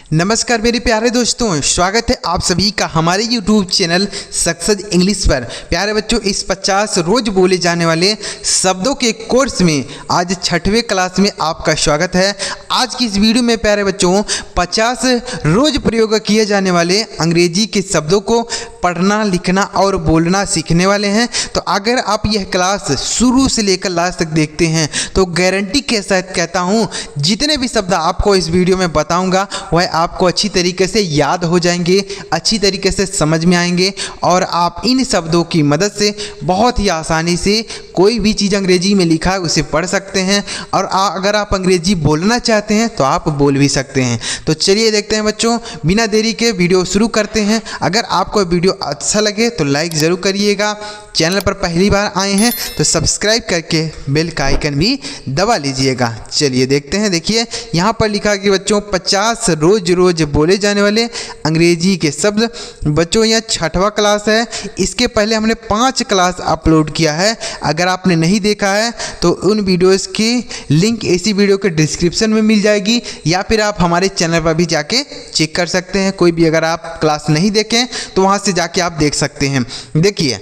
नमस्कार मेरे प्यारे दोस्तों, स्वागत है आप सभी का हमारे YouTube चैनल सक्सेस इंग्लिश पर। प्यारे बच्चों, इस 50 रोज बोले जाने वाले शब्दों के कोर्स में आज 6वीं क्लास में आपका स्वागत है। आज की इस वीडियो में प्यारे बच्चों 50 रोज प्रयोग किए जाने वाले अंग्रेजी के शब्दों को पढ़ना, लिखना और बोलना सीखने वाले हैं। तो अगर आप यह क्लास शुरू से लेकर लास्ट तक देखते हैं तो गारंटी के साथ कहता हूँ जितने भी शब्द आपको इस वीडियो में बताऊँगा वह आपको अच्छी तरीके से याद हो जाएंगे, अच्छी तरीके से समझ में आएंगे और आप इन शब्दों की मदद से बहुत ही आसानी से कोई भी चीज़ अंग्रेजी में लिखा है उसे पढ़ सकते हैं और अगर आप अंग्रेजी बोलना चाहते हैं तो आप बोल भी सकते हैं। तो चलिए देखते हैं बच्चों, बिना देरी के वीडियो शुरू करते हैं। अगर आपको वीडियो अच्छा लगे तो लाइक ज़रूर करिएगा। चैनल पर पहली बार आए हैं तो सब्सक्राइब करके बेल का आइकन भी दबा लीजिएगा। चलिए देखते हैं। देखिए यहाँ पर लिखा कि बच्चों 50 रोज बोले जाने वाले अंग्रेजी के शब्द। बच्चों यह 6वां क्लास है। इसके पहले हमने 5 क्लास अपलोड किया है। अगर आपने नहीं देखा है तो उन वीडियोस की लिंक इसी वीडियो के डिस्क्रिप्शन में मिल जाएगी या फिर आप हमारे चैनल पर भी जाके चेक कर सकते हैं। कोई भी अगर आप क्लास नहीं देखें तो वहाँ से जाके आप देख सकते हैं। देखिए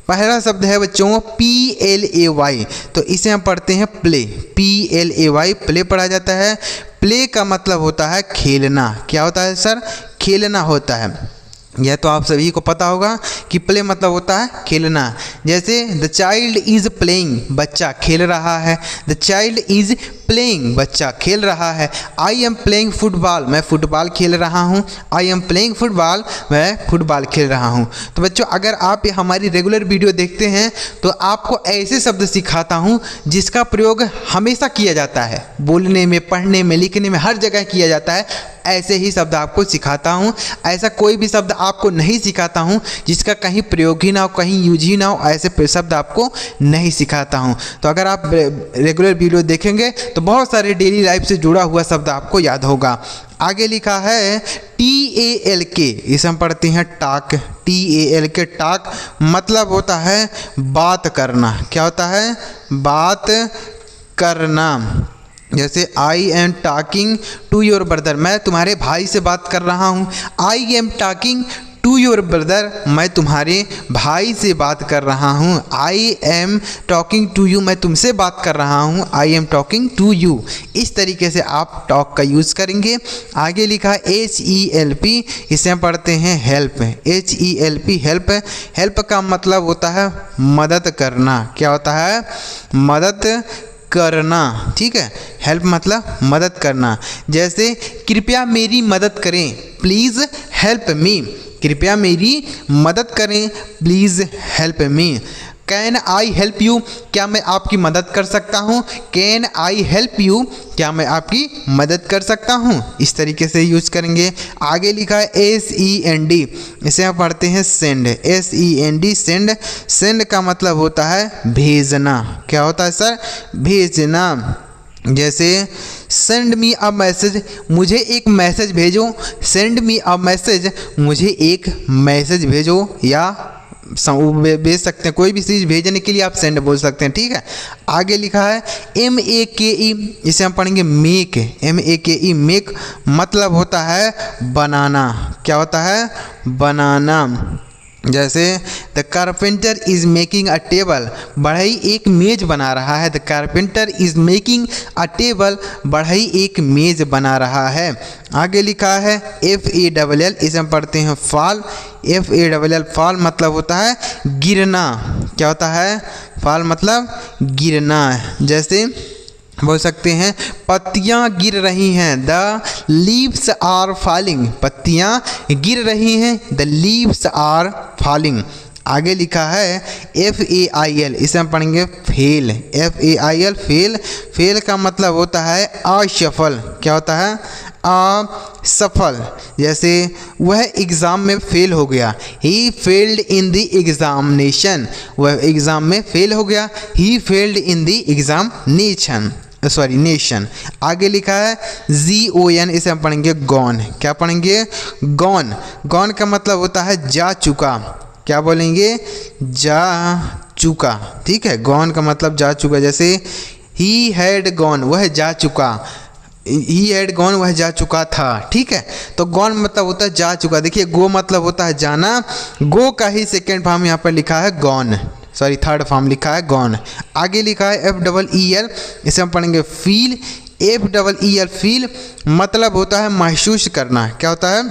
पहला शब्द है बच्चों PLAY, तो इसे हम पढ़ते हैं प्ले। PLAY प्ले पढ़ा जाता है। प्ले का मतलब होता है खेलना। क्या होता है सर? खेलना होता है। यह तो आप सभी को पता होगा कि प्ले मतलब होता है खेलना। जैसे द चाइल्ड इज़ प्लेइंग, बच्चा खेल रहा है। द चाइल्ड इज़ प्लेइंग, बच्चा खेल रहा है। आई एम प्लेइंग फुटबॉल, मैं फुटबॉल खेल रहा हूँ। आई एम प्लेइंग फुटबॉल, मैं फुटबॉल खेल रहा हूँ। तो बच्चों अगर आप हमारी रेगुलर वीडियो देखते हैं तो आपको ऐसे शब्द सिखाता हूँ जिसका प्रयोग हमेशा किया जाता है, बोलने में, पढ़ने में, लिखने में, हर जगह किया जाता है। ऐसे ही शब्द आपको सिखाता हूँ। ऐसा कोई भी शब्द आपको नहीं सिखाता हूँ जिसका कहीं प्रयोग ही ना हो, कहीं यूज ही ना हो। ऐसे शब्द आपको नहीं सिखाता हूँ। तो अगर आप रेगुलर वीडियो देखेंगे तो बहुत सारे डेली लाइफ से जुड़ा हुआ शब्द आपको याद होगा। आगे लिखा है TALK, इसे हम पढ़ते हैं टाक। TALK टाक मतलब होता है बात करना। क्या होता है? बात करना। जैसे I am talking to your brother, मैं तुम्हारे भाई से बात कर रहा हूँ। I am talking to your brother, मैं तुम्हारे भाई से बात कर रहा हूँ। I am talking to you, मैं तुमसे बात कर रहा हूँ। I am talking to you. इस तरीके से आप टॉक का यूज़ करेंगे। आगे लिखा HELP, इसे हम पढ़ते हैं हेल्प। HELP help. हेल्प का मतलब होता है मदद करना। क्या होता है? मदद करना। ठीक है, हेल्प मतलब मदद करना। जैसे कृपया मेरी मदद करें, प्लीज़ हेल्प मी। कृपया मेरी मदद करें, please help me. Can I help you, क्या मैं आपकी मदद कर सकता हूँ? कैन आई हेल्प यू, क्या मैं आपकी मदद कर सकता हूँ? इस तरीके से यूज करेंगे। आगे लिखा है SEND, इसे हम पढ़ते हैं सेंड। SEND send. सेंड का मतलब होता है भेजना। क्या होता है सर? भेजना। जैसे सेंड मी अ मैसेज, मुझे एक मैसेज भेजो। सेंड मी अ मैसेज, मुझे एक मैसेज भेजो। या भेज सकते हैं, कोई भी चीज़ भेजने के लिए आप सेंड बोल सकते हैं। ठीक है। आगे लिखा है MAKE, इसे हम पढ़ेंगे मेक। MAKE मेक मतलब होता है बनाना। क्या होता है? बनाना। जैसे the carpenter is making a table, बढ़ई एक मेज बना रहा है। The carpenter is making a table, बढ़ई एक मेज बना रहा है। आगे लिखा है FALL, इसे हम पढ़ते हैं फॉल। FALL फॉल मतलब होता है गिरना। क्या होता है? फॉल मतलब गिरना। जैसे बोल सकते हैं पत्तियां गिर रही हैं, द लीव्स आर फॉलिंग, पत्तियां गिर रही हैं, द लीव्स आर फॉलिंग। आगे लिखा है FAIL, इसे हम पढ़ेंगे फेल। FAIL fail. फेल का मतलब होता है असफल। क्या होता है? असफल। जैसे वह एग्ज़ाम में फेल हो गया, he failed in the examination, वह एग्ज़ाम में फेल हो गया, he failed in the examination, sorry nation. आगे लिखा है GON, इसे हम पढ़ेंगे गॉन। क्या पढ़ेंगे? गॉन। गॉन का मतलब होता है जा चुका। क्या बोलेंगे? जा चुका। ठीक है, गॉन का मतलब जा चुका। जैसे ही हैड गॉन, वह जा चुका। ही हैड गॉन, वह जा चुका था। ठीक है, तो गॉन मतलब होता है जा चुका। देखिए गो मतलब होता है जाना, गो का ही सेकेंड फॉर्म यहाँ पर लिखा है गॉन, सॉरी थर्ड फॉर्म लिखा है गॉन। आगे लिखा है FEEL, इसे हम पढ़ेंगे फील। FEEL फील मतलब होता है महसूस करना। क्या होता है?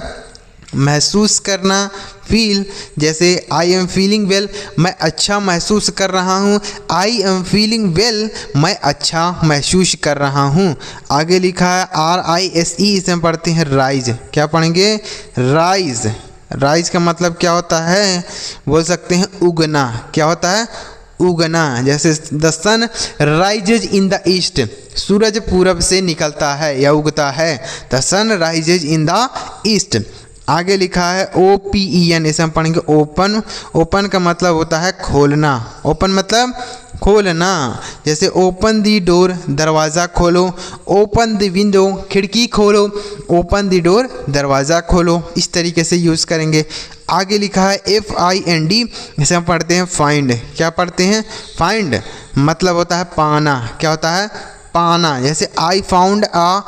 महसूस करना। फील जैसे आई एम फीलिंग वेल, मैं अच्छा महसूस कर रहा हूँ। आई एम फीलिंग वेल, मैं अच्छा महसूस कर रहा हूँ। आगे लिखा है RISE, इसे हम पढ़ते हैं राइज। क्या पढ़ेंगे? राइज। राइज का मतलब क्या होता है? बोल सकते हैं उगना। क्या होता है? उगना। जैसे the sun rises in the east, सूरज पूरब से निकलता है या उगता है। The sun rises in the east. आगे लिखा है OPEN, इसे हम पढ़ेंगे ओपन। ओपन का मतलब होता है खोलना। ओपन मतलब खोलना। जैसे ओपन दी डोर, दरवाज़ा खोलो। ओपन द विंडो, खिड़की खोलो। ओपन द डोर, दरवाज़ा खोलो। इस तरीके से यूज़ करेंगे। आगे लिखा है FIND, इसे हम पढ़ते हैं फाइंड। क्या पढ़ते हैं? फाइंड मतलब होता है पाना। क्या होता है? पाना। जैसे I found a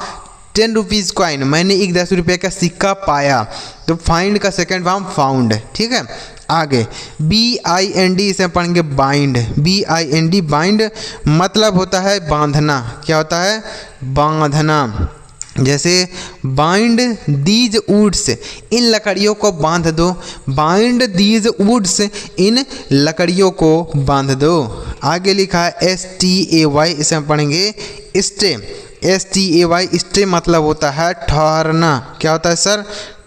10 rupees coin, मैंने एक 10 रुपये का सिक्का पाया। तो फाइंड का सेकेंड फॉर्म फाउंड। ठीक है, आगे BIND, इसे पढ़ेंगे बाइंड। BIND बाइंड मतलब होता है बांधना। क्या होता है? बांधना। जैसे बाइंड दीज वुड्स, इन लकड़ियों को बांध दो। बाइंड दीज वुड्स, इन लकड़ियों को बांध दो। आगे लिखा है STAY, इसे हम पढ़ेंगे स्टे। STAY स्टे मतलब होता है ठहरना। क्या होता है सर?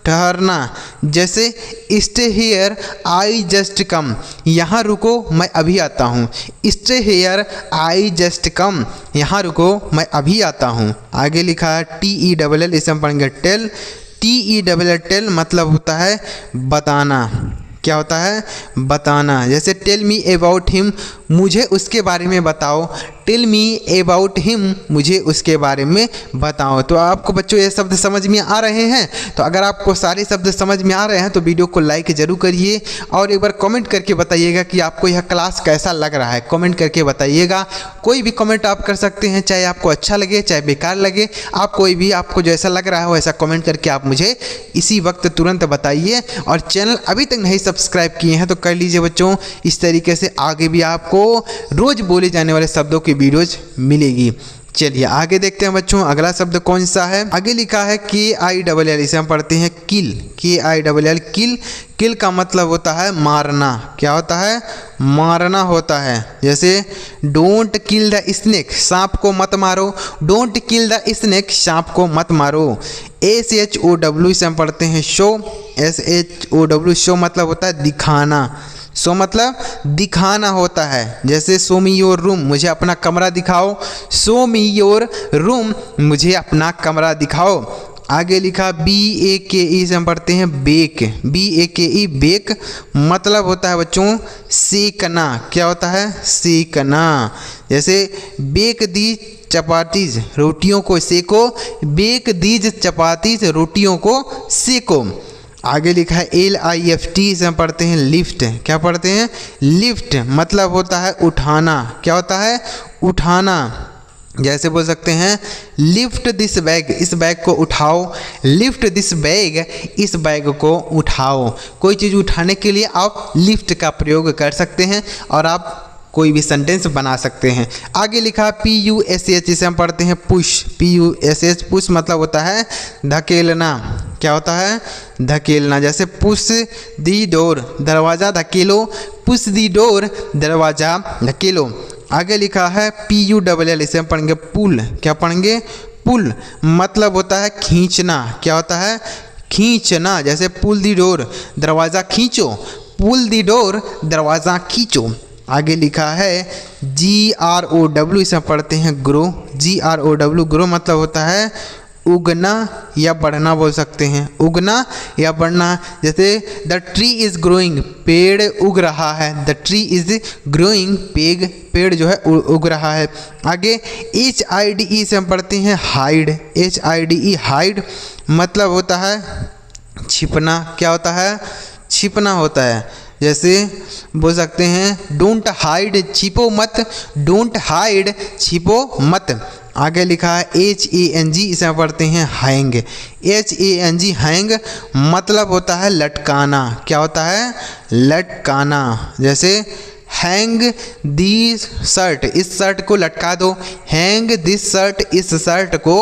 ठहरना। जैसे stay here I just come, यहाँ रुको मैं अभी आता हूँ। Stay here I just come, यहाँ रुको मैं अभी आता हूँ। आगे लिखा है TELL, इसे हम पढ़ेंगे टेल। TELL टेल मतलब होता है बताना। क्या होता है? बताना। जैसे टेल मी अबाउट हिम, मुझे उसके बारे में बताओ। टेल मी अबाउट हिम, मुझे उसके बारे में बताओ। तो आपको बच्चों ये शब्द समझ में आ रहे हैं? तो अगर आपको सारे शब्द समझ में आ रहे हैं तो वीडियो को लाइक जरूर करिए और एक बार कमेंट करके बताइएगा कि आपको यह क्लास कैसा लग रहा है। कमेंट करके बताइएगा। कोई भी कमेंट आप कर सकते हैं, चाहे आपको अच्छा लगे चाहे बेकार लगे। आप कोई भी, आपको जैसा लग रहा हो ऐसा कमेंट करके आप मुझे इसी वक्त तुरंत बताइए। और चैनल अभी तक नहीं सब्सक्राइब किए हैं तो कर लीजिए बच्चों। इस तरीके से आगे भी आपको रोज बोले जाने वाले शब्दों की वीडियोज मिलेगी। चलिए आगे देखते हैं बच्चों, अगला शब्द कौन सा है। आगे लिखा है KILL, इसे हम पढ़ते हैं किल। KILL किल। किल का मतलब होता है मारना। क्या होता है? मारना होता है। जैसे डोंट किल द स्नेक, सांप को मत मारो। डोंट किल द स्नेक, सांप को मत मारो। SHOW, इसे हम पढ़ते हैं शो। SHOW शो मतलब होता है दिखाना। शो मतलब दिखाना होता है। जैसे शो मी योर रूम, मुझे अपना कमरा दिखाओ। शो मी योर रूम, मुझे अपना कमरा दिखाओ। आगे लिखा BAKE, से हम पढ़ते हैं बेक। BAKE बेक मतलब होता है बच्चों सेकना। क्या होता है? सेकना। जैसे बेक दी चपातीज, रोटियों को सेको। बेक दीज चपातीज, रोटियों को सेको। आगे लिखा है LIFT, से हम पढ़ते हैं लिफ्ट। क्या पढ़ते हैं? लिफ्ट मतलब होता है उठाना। क्या होता है? उठाना। जैसे बोल सकते हैं लिफ्ट दिस बैग, इस बैग को उठाओ। लिफ्ट दिस बैग, इस बैग को उठाओ। कोई चीज़ उठाने के लिए आप लिफ्ट का प्रयोग कर सकते हैं और आप कोई भी सेंटेंस बना सकते हैं। आगे लिखा PUSH, इसे हम पढ़ते हैं पुश। PUSH पुश मतलब होता है धकेलना। क्या होता है? धकेलना। जैसे पुश दी डोर, दरवाज़ा धकेलो। पुश दी डोर, दरवाज़ा धकेलो। आगे लिखा है PULL, इसे हम पढ़ेंगे पुल। क्या पढ़ेंगे? पुल मतलब होता है खींचना। क्या होता है? खींचना। जैसे पुल दी डोर, दरवाज़ा खींचो। पुल दी डोर, दरवाज़ा खींचो। आगे लिखा है GROW, इसे पढ़ते हैं ग्रो। GROW ग्रो मतलब होता है उगना या बढ़ना बोल सकते हैं। उगना या बढ़ना। जैसे द ट्री इज़ ग्रोइंग, पेड़ उग रहा है। द ट्री इज़ ग्रोइंग, पेड़ जो है उग रहा है। आगे HIDE, से हम पढ़ते हैं हाइड। HIDE हाइड मतलब होता है छिपना। क्या होता है? छिपना होता है। जैसे बोल सकते हैं डोंट हाइड, छिपो मत। डोंट हाइड, छिपो मत। आगे लिखा है HANG, इसे पढ़ते हैं हैंग। HANG हैंग मतलब होता है लटकाना। क्या होता है? लटकाना। जैसे हैंग दी शर्ट, इस शर्ट को लटका दो। हैंग दिस शर्ट, इस शर्ट को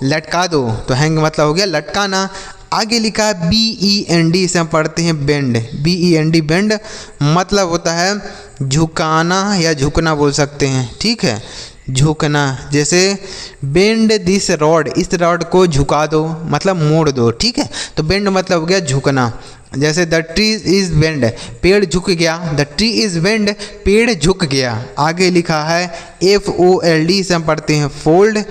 लटका दो। तो हैंग मतलब हो गया लटकाना। आगे लिखा है BEND, इसे हम पढ़ते हैं बेंड। BEND बेंड मतलब होता है झुकाना या झुकना बोल सकते हैं। ठीक है, झुकना। जैसे बेंड दिस रॉड, इस रॉड को झुका दो मतलब मोड़ दो। ठीक है, तो बेंड मतलब हो गया झुकना। जैसे द ट्री इज़ बेंड, पेड़ झुक गया। द ट्री इज़ बेंड, पेड़ झुक गया। आगे लिखा है FOLD, से हम पढ़ते हैं फोल्ड।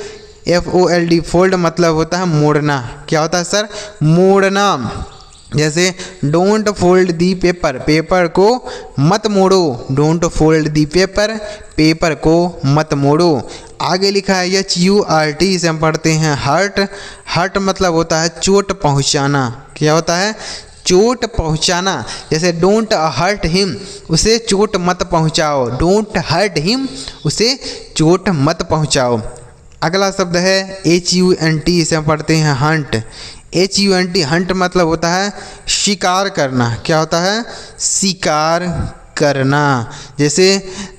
FOLD फोल्ड मतलब होता है मोड़ना। क्या होता है सर? मोड़ना। जैसे don't fold the paper, paper को मत मोड़ो। Don't fold the paper, paper को मत मोड़ो। आगे लिखा है HURT, से हम पढ़ते हैं हर्ट। हर्ट मतलब होता है चोट पहुंचाना। क्या होता है? चोट पहुंचाना। जैसे डोंट हर्ट हिम, उसे चोट मत पहुंचाओ। डोंट हर्ट हिम, उसे चोट मत पहुंचाओ। अगला शब्द है HUNT, इसे हम पढ़ते हैं हंट। HUNT हंट मतलब होता है शिकार करना। क्या होता है? शिकार करना। जैसे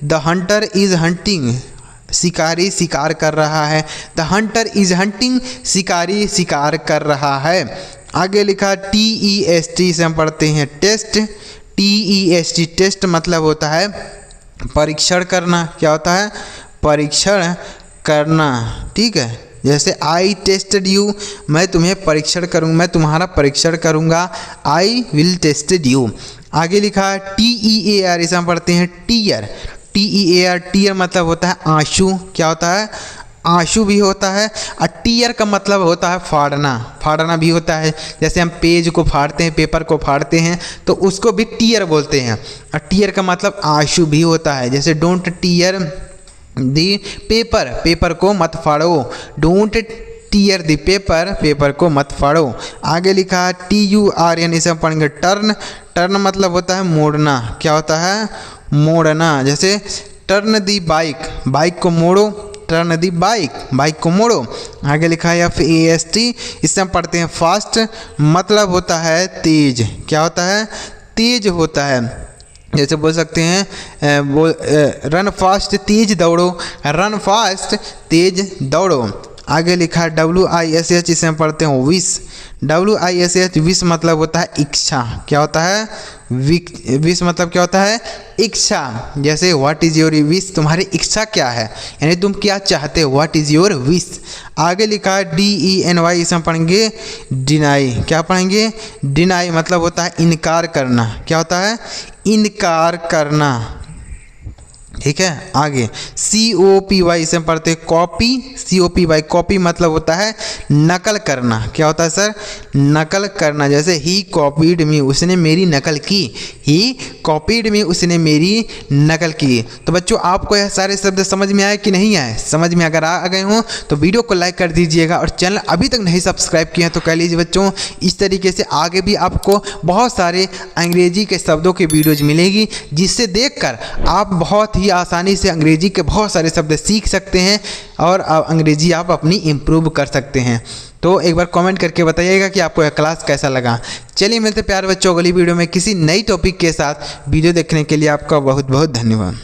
द हंटर इज़ हंटिंग, शिकारी शिकार कर रहा है। द हंटर इज़ हंटिंग, शिकारी शिकार कर रहा है। आगे लिखा TEST, से हम पढ़ते हैं टेस्ट। TEST टेस्ट मतलब होता है परीक्षण करना। क्या होता है? परीक्षण करना। ठीक है, जैसे आई टेस्टेड यू, मैं तुम्हें परीक्षण करूँगा, मैं तुम्हारा परीक्षण करूँगा। I will tested you. आगे लिखा है TEAR, इसे हम पढ़ते हैं टीयर। TEAR टीयर मतलब होता है आंसू। क्या होता है? आंसू भी होता है। और टीयर का मतलब होता है फाड़ना। फाड़ना भी होता है। जैसे हम पेज को फाड़ते हैं, पेपर को फाड़ते हैं, तो उसको भी टीयर बोलते हैं। और टीयर का मतलब आंसू भी होता है। जैसे don't tear the paper, paper को मत फाड़ो। Don't tear the paper, paper को मत फाड़ो। आगे लिखा है TURN, इसे हम पढ़ेंगे टर्न। टर्न मतलब होता है मोड़ना। क्या होता है? मोड़ना। जैसे टर्न दी बाइक, बाइक को मोड़ो। टर्न दी बाइक, बाइक को मोड़ो। आगे लिखा है FAST, इसे हम पढ़ते हैं फास्ट, मतलब होता है तेज। क्या होता है? तेज होता है। जैसे बोल सकते हैं रन फास्ट, तेज दौड़ो। रन फास्ट, तेज दौड़ो। आगे लिखा है WISH, इसे हम पढ़ते हैं विश। WISH विश मतलब होता है इच्छा। क्या होता है? विश मतलब क्या होता है? इच्छा। जैसे व्हाट इज़ योर विश, तुम्हारी इच्छा क्या है, यानी तुम क्या चाहते हो। What is your wish. आगे लिखा है DENY, इसे हम पढ़ेंगे डिनाई। क्या पढ़ेंगे? डिनाई मतलब होता है इनकार करना। क्या होता है? इनकार करना। ठीक है, आगे COPY, इसे हम पढ़ते हैं कॉपी। COPY कॉपी मतलब होता है नकल करना। क्या होता है सर? नकल करना। जैसे ही कॉपीड मी, उसने मेरी नकल की। ही कॉपीड मी, उसने मेरी नकल की। तो बच्चों, आपको यह सारे शब्द समझ में आए कि नहीं आए? समझ में अगर आ गए हों तो वीडियो को लाइक कर दीजिएगा, और चैनल अभी तक नहीं सब्सक्राइब किया तो कर लीजिए बच्चों। इस तरीके से आगे भी आपको बहुत सारे अंग्रेजी के शब्दों की वीडियोज मिलेगी, जिससे देखकर आप बहुत ही आसानी से अंग्रेजी के बहुत सारे शब्द सीख सकते हैं, और अंग्रेजी आप अपनी इम्प्रूव कर सकते हैं। तो एक बार कमेंट करके बताइएगा कि आपको यह क्लास कैसा लगा। चलिए मिलते प्यारे बच्चों अगली वीडियो में किसी नई टॉपिक के साथ। वीडियो देखने के लिए आपका बहुत बहुत धन्यवाद।